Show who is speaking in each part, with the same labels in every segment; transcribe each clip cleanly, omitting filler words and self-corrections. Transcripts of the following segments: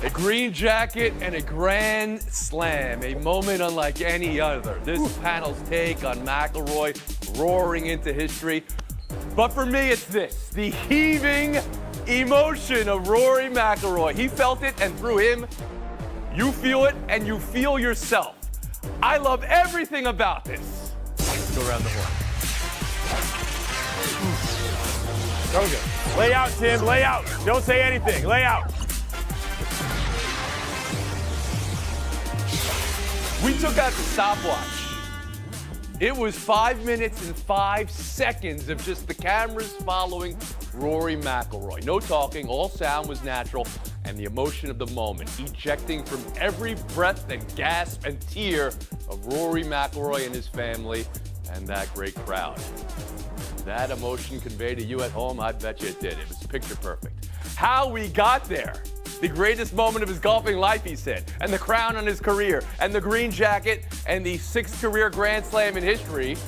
Speaker 1: A green jacket and a grand slam, a moment unlike any other. This panel's take on McIlroy roaring into history. But for me, it's this, the heaving emotion of Rory McIlroy. He felt it, and through him, you feel it, and you feel yourself. I love everything about this. Let's go around the horn.
Speaker 2: Okay. Lay out, Tim, lay out. Don't say anything, lay out.
Speaker 1: We took out the stopwatch. It was 5 minutes and 5 seconds of just the cameras following Rory McIlroy. No talking, all sound was natural, and the emotion of the moment, ejecting from every breath and gasp and tear of Rory McIlroy and his family and that great crowd. That emotion conveyed to you at home, I bet you it did. It was picture perfect. How we got there. The greatest moment of his golfing life, he said, and the crown on his career, and the green jacket, and the 6th career Grand Slam in history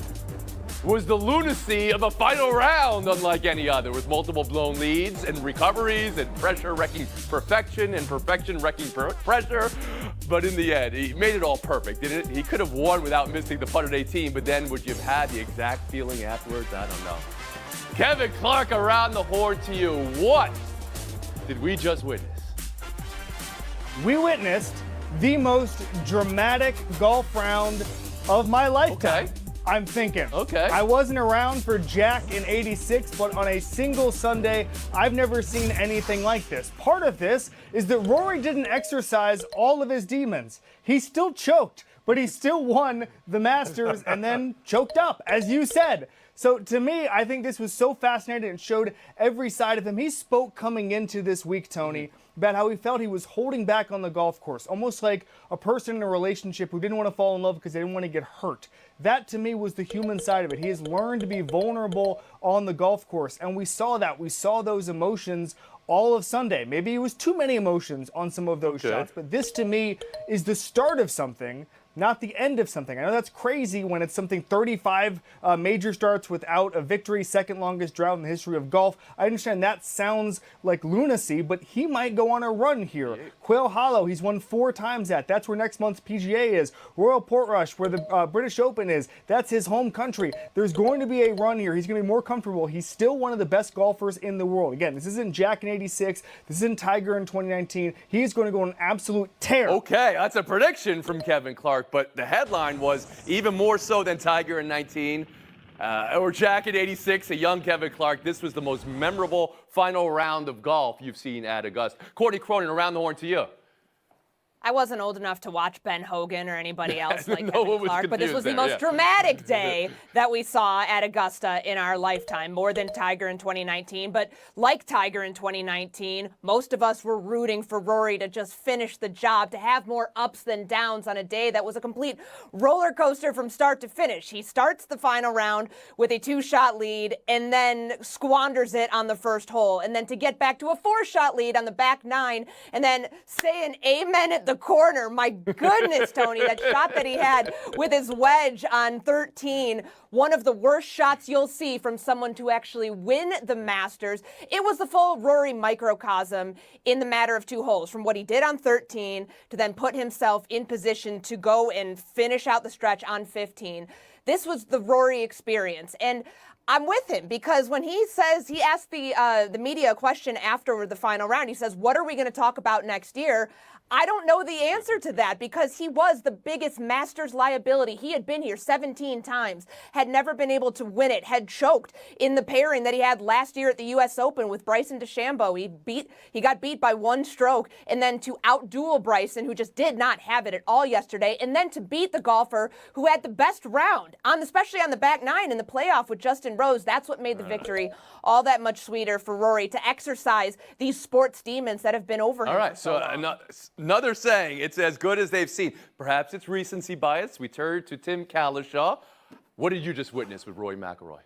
Speaker 1: was the lunacy of a final round unlike any other, with multiple blown leads and recoveries and pressure wrecking perfection and perfection wrecking pressure. But in the end, he made it all perfect, didn't it? He could have won without missing the putt at 18, but then would you have had the exact feeling afterwards? I don't know. Kevin Clark, around the horn to you. What did we just witness?
Speaker 3: We witnessed the most dramatic golf round of my lifetime.
Speaker 1: Okay.
Speaker 3: I'm thinking.
Speaker 1: Okay.
Speaker 3: I wasn't around for Jack in '86, but on a single Sunday, I've never seen anything like this. Part of this is that Rory didn't exercise all of his demons. He still choked, but he still won the Masters and then choked up, as you said. So to me, I think this was so fascinating and showed every side of him. He spoke coming into this week, Tony, about how he felt he was holding back on the golf course, almost like a person in a relationship who didn't want to fall in love because they didn't want to get hurt. That, to me, was the human side of it. He has learned to be vulnerable on the golf course, and we saw that. We saw those emotions all of Sunday. Maybe it was too many emotions on some of those shots, but this, to me, is the start of something, not the end of something. I know that's crazy when it's something 35 major starts without a victory, second longest drought in the history of golf. I understand that sounds like lunacy, but he might go on a run here. Quail Hollow, he's won 4 times that. That's where next month's PGA is. Royal Portrush, where the British Open is, that's his home country. There's going to be a run here. He's going to be more comfortable. He's still one of the best golfers in the world. Again, this isn't Jack in '86. This isn't Tiger in 2019. He's going to go on an absolute tear.
Speaker 1: Okay, that's a prediction from Kevin Clark. But the headline was even more so than Tiger in 19 or Jack in 86, a young Kevin Clark. This was the most memorable final round of golf you've seen at Augusta. Courtney Cronin, around the horn to you.
Speaker 4: I wasn't old enough to watch Ben Hogan or anybody else like
Speaker 1: No
Speaker 4: Kevin Clark, but this was the most dramatic day that we saw at Augusta in our lifetime, more than Tiger in 2019. But like Tiger in 2019, most of us were rooting for Rory to just finish the job, to have more ups than downs on a day that was a complete roller coaster from start to finish. He starts the final round with a 2-shot lead and then squanders it on the first hole, and then to get back to a 4-shot lead on the back 9, and then say an amen at the corner. My goodness, Tony, that shot that he had with his wedge on 13, one of the worst shots you'll see from someone to actually win the Masters. It was the full Rory microcosm in the matter of 2 holes, from what he did on 13 to then put himself in position to go and finish out the stretch on 15. This was the Rory experience. And I'm with him because when he says, he asked the media a question after the final round, he says, what are we going to talk about next year? I don't know the answer to that because he was the biggest Masters liability. He had been here 17 times, had never been able to win it, had choked in the pairing that he had last year at the U.S. Open with Bryson DeChambeau. He got beat by 1 stroke, and then to outduel Bryson, who just did not have it at all yesterday, and then to beat the golfer who had the best round, especially on the back 9 in the playoff with Justin Rose. That's what made the victory all that much sweeter for Rory, to exercise these sports demons that have been over him.
Speaker 1: All right,
Speaker 4: so
Speaker 1: another saying, it's as good as they've seen. Perhaps it's recency bias. We turn to Tim Calishaw. What did you just witness with Rory McIlroy?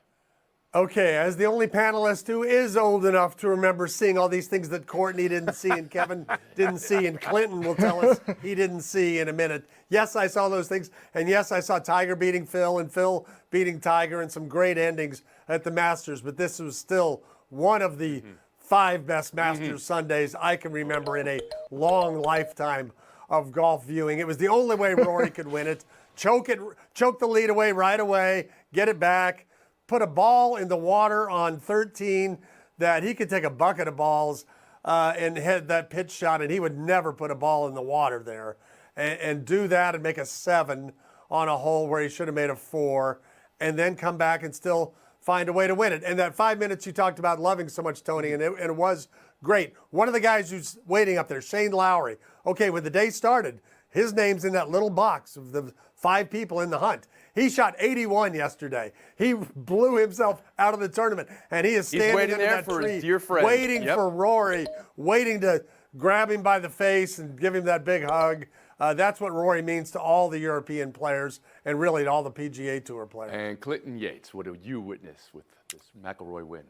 Speaker 5: Okay, as the only panelist who is old enough to remember seeing all these things that Courtney didn't see and Kevin didn't see and Clinton will tell us he didn't see in a minute. Yes, I saw those things. And yes, I saw Tiger beating Phil and Phil beating Tiger and some great endings at the Masters. But this was still one of the 5 best Masters Sundays I can remember in a long lifetime of golf viewing. It was the only way Rory could win it. Choke the lead away right away, get it back, put a ball in the water on 13 that he could take a bucket of balls and hit that pitch shot, and he would never put a ball in the water there. And do that and make a 7 on a hole where he should have made a 4, and then come back and still find a way to win it. And that 5 minutes you talked about loving so much, Tony, and it was great. One of the guys who's waiting up there, Shane Lowry. Okay, when the day started, his name's in that little box of the 5 people in the hunt. He shot 81 yesterday. He blew himself out of the tournament, and he is standing under that tree,
Speaker 1: his dear friend.
Speaker 5: waiting for Rory, waiting to grab him by the face and give him that big hug. That's what Rory means to all the European players and really to all the PGA Tour players.
Speaker 1: And Clinton Yates, what did you witness with this McIlroy win?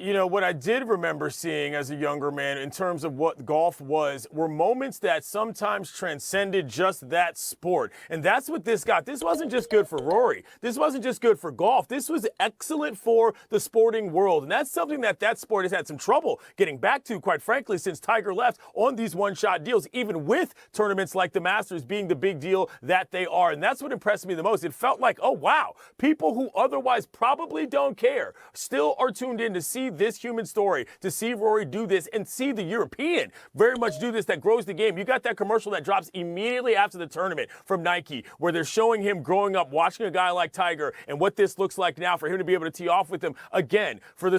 Speaker 2: You know, what I did remember seeing as a younger man in terms of what golf was were moments that sometimes transcended just that sport. And that's what this got. This wasn't just good for Rory. This wasn't just good for golf. This was excellent for the sporting world. And that's something that sport has had some trouble getting back to, quite frankly, since Tiger left on these one-shot deals, even with tournaments like the Masters being the big deal that they are. And that's what impressed me the most. It felt like, oh, wow, people who otherwise probably don't care still are tuned in to see this human story, to see Rory do this and see the European very much do this that grows the game. You got that commercial that drops immediately after the tournament from Nike where they're showing him growing up, watching a guy like Tiger and what this looks like now for him to be able to tee off with him again for the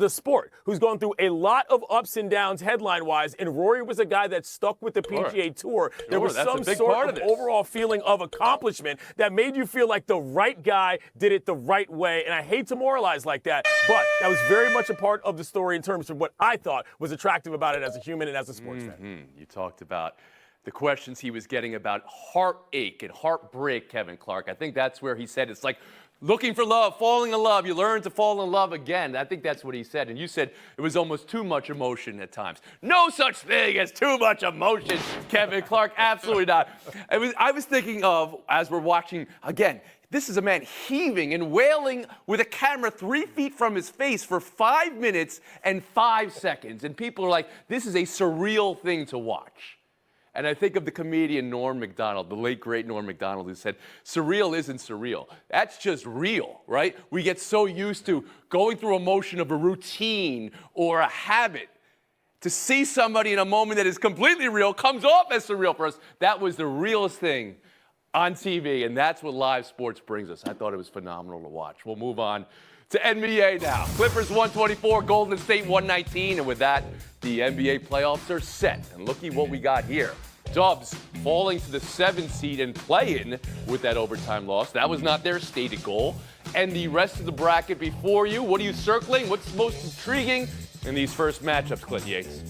Speaker 2: sport who's gone through a lot of ups and downs headline-wise, and Rory was a guy that stuck with the PGA Tour. There was some sort of overall feeling of accomplishment that made you feel like the right guy did it the right way, and I hate to moralize like that, but that was very much a part of the story in terms of what I thought was attractive about it as a human and as a sports fan.
Speaker 1: You talked about the questions he was getting about heartache and heartbreak, Kevin Clark. I think that's where he said it's like looking for love, falling in love. You learn to fall in love again. I think that's what he said. And you said it was almost too much emotion at times. No such thing as too much emotion, Kevin Clark. Absolutely not. I was thinking of, as we're watching, again, this is a man heaving and wailing with a camera 3 feet from his face for 5 minutes and 5 seconds. And people are like, this is a surreal thing to watch. And I think of the comedian Norm Macdonald, the late, great Norm Macdonald, who said, surreal isn't surreal. That's just real, right? We get so used to going through a motion of a routine or a habit. To see somebody in a moment that is completely real comes off as surreal for us. That was the realest thing on TV, and that's what live sports brings us. I thought it was phenomenal to watch. We'll move on to NBA now. Clippers 124, Golden State 119, and with that, the NBA playoffs are set. And looky what we got here. Dubs falling to the 7th seed and play-in with that overtime loss. That was not their stated goal. And the rest of the bracket before you, what are you circling? What's most intriguing in these first matchups, Clint Yates?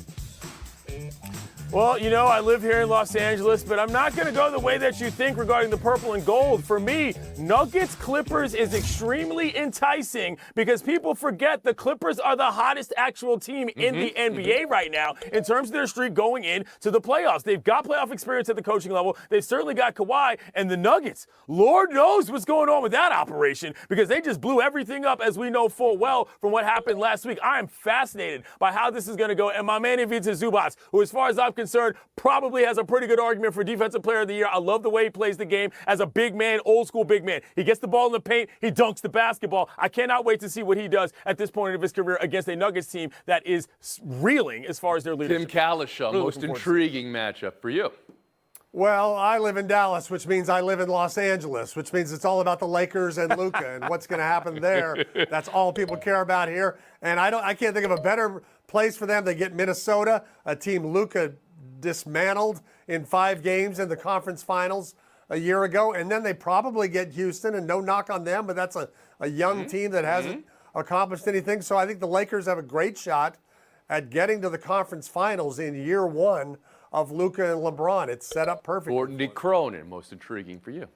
Speaker 2: Well, you know, I live here in Los Angeles, but I'm not going to go the way that you think regarding the purple and gold. For me, Nuggets Clippers is extremely enticing because people forget the Clippers are the hottest actual team in the NBA right now in terms of their streak going into the playoffs. They've got playoff experience at the coaching level. They've certainly got Kawhi, and the Nuggets, Lord knows what's going on with that operation because they just blew everything up, as we know full well from what happened last week. I am fascinated by how this is going to go, and my man Ivica Zubac, who, as far as I'm concerned, probably has a pretty good argument for Defensive Player of the Year. I love the way he plays the game as a big man, old school big man. He gets the ball in the paint, he dunks the basketball. I cannot wait to see what he does at this point of his career against a Nuggets team that is reeling as far as their leadership.
Speaker 1: Tim Kalishaw, most intriguing matchup for you.
Speaker 5: Well, I live in Dallas, which means I live in Los Angeles, which means it's all about the Lakers and Luka and what's going to happen there. That's all people care about here. And I can't think of a better place for them. They get Minnesota, a team Luka dismantled in 5 games in the conference finals a year ago. And then they probably get Houston, and no knock on them, but that's a young team that hasn't accomplished anything. So I think the Lakers have a great shot at getting to the conference finals in year 1 of Luka and LeBron. It's set up perfectly.
Speaker 1: Gordon D. Cronin, most intriguing for you.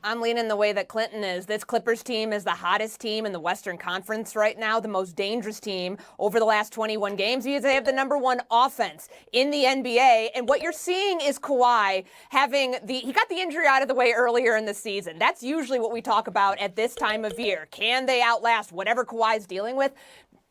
Speaker 4: I'm leaning the way that Clinton is. This Clippers team is the hottest team in the Western Conference right now, the most dangerous team over the last 21 games. They have the #1 offense in the NBA. And what you're seeing is Kawhi he got the injury out of the way earlier in the season. That's usually what we talk about at this time of year. Can they outlast whatever Kawhi's dealing with?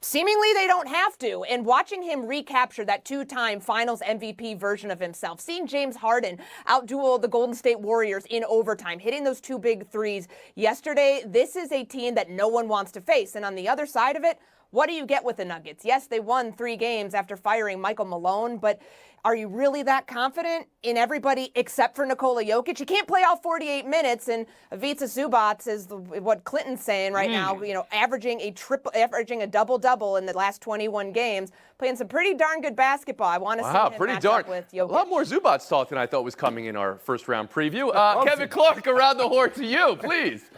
Speaker 4: seemingly they don't have to. And watching him recapture that two-time finals MVP version of himself, seeing James Harden outduel the Golden State Warriors in overtime, hitting those two big threes yesterday, this is a team that no one wants to face. And on the other side of it, what do you get with the Nuggets? Yes, they won 3 games after firing Michael Malone, but are you really that confident in everybody except for Nikola Jokic? You can't play all 48 minutes, and Ivica Zubac is what Clinton's saying right now, averaging a double-double in the last 21 games, playing some pretty darn good basketball. I want to see him match up with Jokic.
Speaker 1: A lot more Zubac talk than I thought was coming in our first-round preview. Kevin Clark, around the horn to you, please.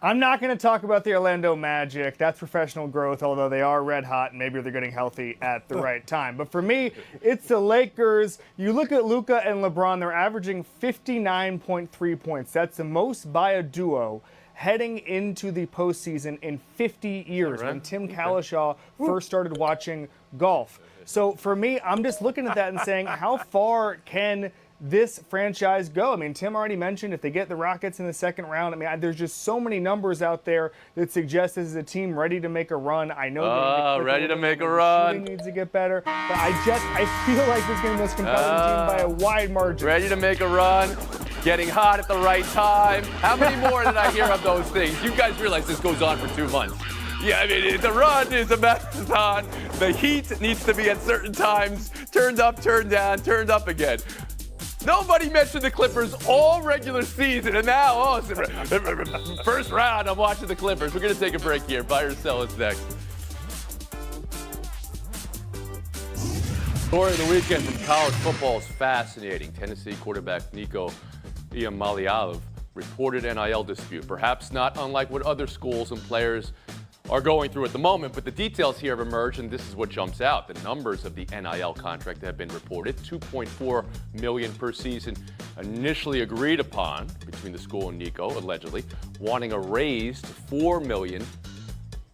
Speaker 3: I'm not going to talk about the Orlando Magic. That's professional growth, although they are red hot and maybe they're getting healthy at the right time. But for me, it's the Lakers. You look at Luka and LeBron, they're averaging 59.3 points. That's the most by a duo heading into the postseason in 50 years when Tim Kalishaw first started watching golf. So for me, I'm just looking at that and saying, how far can this franchise go? I mean, Tim already mentioned if they get the Rockets in the second round, I mean, there's just so many numbers out there that suggest this is a team ready to make a run. I know
Speaker 1: ready to make a run.
Speaker 3: Shooting needs to get better, but I feel like this is going to be the most compelling team by a wide margin.
Speaker 1: Ready to make a run, getting hot at the right time. How many more did I hear of those things? You guys realize this goes on for 2 months. Yeah, I mean, the run is a marathon. The heat needs to be at certain times, turned up, turned down, turned up again. Nobody mentioned the Clippers all regular season, and now, first round, I'm watching the Clippers. We're going to take a break here. Buy or sell is next. Story of the weekend from college football is fascinating. Tennessee quarterback Nico Iamaleava reported NIL dispute, perhaps not unlike what other schools and players are going through at the moment, but the details here have emerged, and this is what jumps out. The numbers of the NIL contract have been reported. $2.4 million per season initially agreed upon between the school and Nico, allegedly, wanting a raise to $4 million.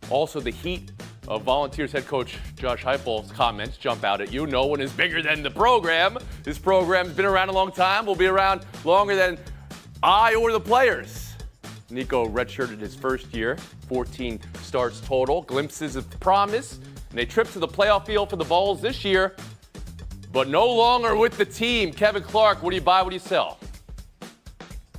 Speaker 1: Also, the heat of Volunteers head coach Josh Heupel's comments jump out at you. No one is bigger than the program. This program's been around a long time, will be around longer than I or the players. Nico redshirted his first year, 14 starts total, glimpses of promise, and a trip to the playoff field for the Vols this year, but no longer with the team. Kevin Clark, what do you buy, what do you sell?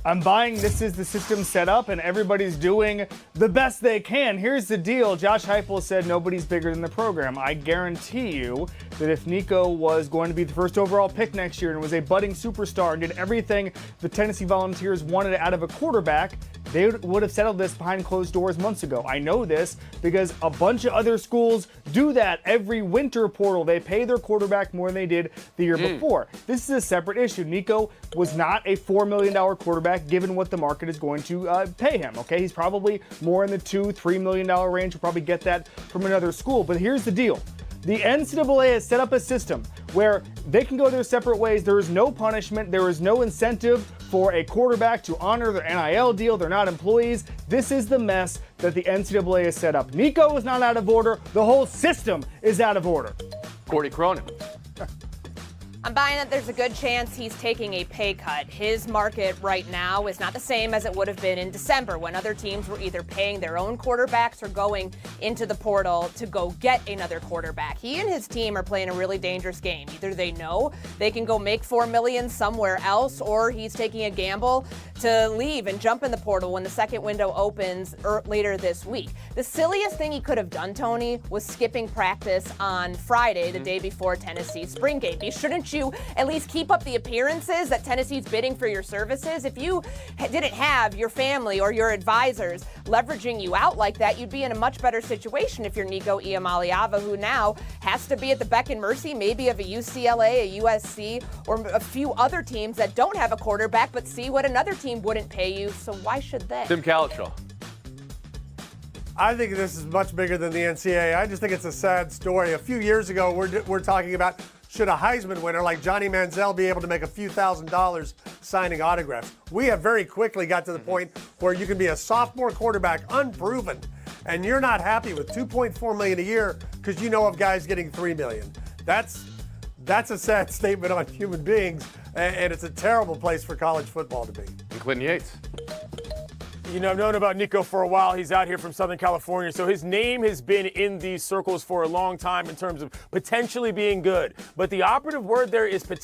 Speaker 3: I'm buying this is the system set up and everybody's doing the best they can. Here's the deal. Josh Heupel said nobody's bigger than the program. I guarantee you that if Nico was going to be the first overall pick next year and was a budding superstar and did everything the Tennessee Volunteers wanted out of a quarterback, they would have settled this behind closed doors months ago. I know this because a bunch of other schools do that every winter portal. They pay their quarterback more than they did the year before. This is a separate issue. Nico was not a $4 million quarterback given what the market is going to pay him. Okay, he's probably more in the $2-3 million range. You'll probably get that from another school. But here's the deal. The NCAA has set up a system where they can go their separate ways. There is no punishment. There is no incentive for a quarterback to honor their NIL deal. They're not employees. This is the mess that the NCAA has set up. Nico is not out of order. The whole system is out of order.
Speaker 1: Courtney Cronin.
Speaker 4: I'm buying that there's a good chance he's taking a pay cut. His market right now is not the same as it would have been in December when other teams were either paying their own quarterbacks or going into the portal to go get another quarterback. He and his team are playing a really dangerous game. Either they know they can go make $4 million somewhere else, or he's taking a gamble to leave and jump in the portal when the second window opens later this week. The silliest thing he could have done, Tony, was skipping practice on Friday, the day before Tennessee's spring game. Shouldn't you at least keep up the appearances that Tennessee's bidding for your services? If you didn't have your family or your advisors leveraging you out like that, you'd be in a much better situation if you're Nico Iamaleava, who now has to be at the beck and mercy maybe of a UCLA, a USC, or a few other teams that don't have a quarterback but see what another team wouldn't pay you, so why should they?
Speaker 1: Tim Kalishaw.
Speaker 5: I think this is much bigger than the NCAA. I just think it's a sad story. A few years ago, we're talking about should a Heisman winner like Johnny Manziel be able to make a few $1,000s signing autographs. We have very quickly got to the point where you can be a sophomore quarterback, unproven, and you're not happy with $2.4 million a year because you know of guys getting $3 million. That's a sad statement on human beings, and it's a terrible place for college football to be.
Speaker 1: And Clinton Yates.
Speaker 2: You know, I've known about Nico for a while. He's out here from Southern California, so his name has been in these circles for a long time in terms of potentially being good. But the operative word there is potential.